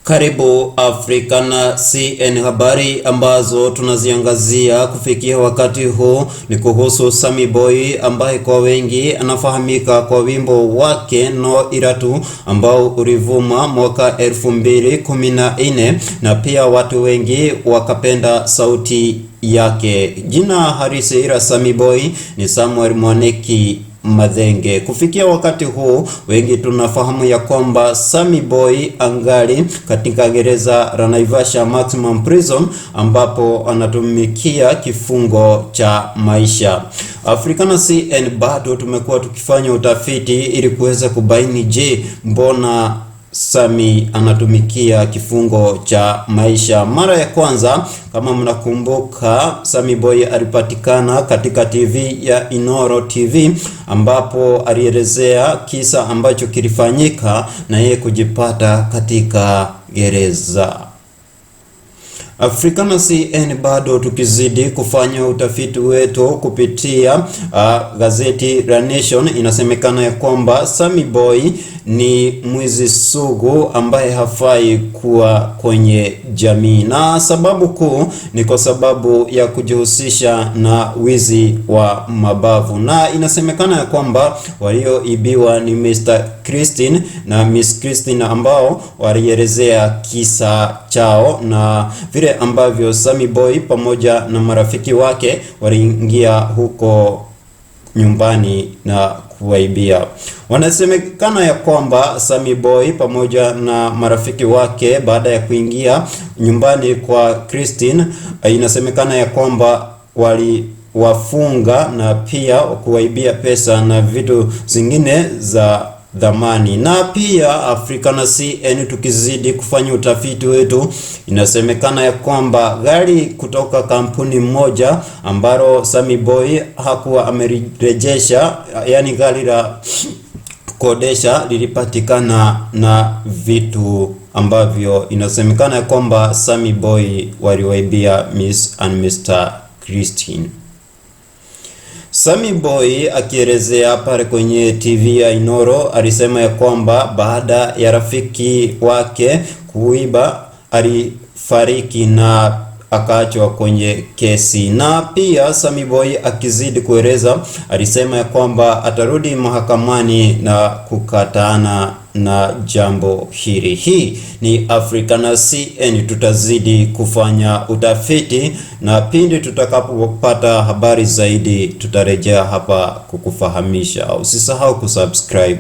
Karibu African CN, habari ambazo tunaziangazia kufikia wakati huu ni kuhusu Sammy Boy ambaye kwa wengi anafahamika kwa wimbo wake No Iratu ambao ulivuma mwaka 2014 na pia watu wengi wakapenda sauti yake. Jina halisi la Sammy Boy ni Samuel Mwaniki Madhenge. Kufikia wakati huu wengi tunafahamu ya kwamba Sammy Boy angali katika gereza la Naivasha Maximum Prison ambapo anatumikia kifungo cha maisha. African CN bado tumekuwa tukifanya utafiti ili kuweza kubaini, je, mbona Sammy anatumikia kifungo cha maisha? Mara ya kwanza, kama mnakumbuka, Sammy Boy alipatikana katika TV ya Inoro TV ambapo alielezea kisa ambacho kilifanyika na yeye kujipata katika gereza. African CN bado tukizidi kufanya utafiti wetu kupitia gazeti la Nation. Inasemekana ya kwamba Sammy Boy ni mwizi sugu ambaye hafai kuwa kwenye jamii, na sababu kuu ni kwa sababu ya kujihusisha na wizi wa mabavu. Na inasemekana ya kwamba walioibiwa ni Mr. Christine na Miss Christine ambao walielezea kisa chao na vile ambavyo Sammy Boy pamoja na marafiki wake waliingia huko nyumbani na kuwaibia. Wanasemekana ya kwamba Sammy Boy pamoja na marafiki wake baada ya kuingia nyumbani kwa Christine, inasemekana ya kwamba waliwafunga na pia kuwaibia pesa na vitu zingine za dhamani. Na pia African CN tukizidi kufanya utafiti wetu, inasemekana ya kwamba gari kutoka kampuni moja ambalo Sammy Boy hakuwa amerejesha, yani gari la kodesha, lilipatikana na vitu ambavyo inasemekana ya kwamba Sammy Boy waliwaibia Miss and Mr. Christine. Sammy Boy akielezea pale kwenye TV ya Inoro alisema ya kwamba baada ya rafiki wake kuiba alifariki na akaachwa kwenye kesi. Na pia Sammy Boy akizidi kueleza alisema ya kwamba atarudi mahakamani na kukatana na jambo hili. Hii ni African CN, tutazidi kufanya utafiti na pindi tutakapopata habari zaidi tutarejea hapa kukufahamisha. Usisahau kusubscribe.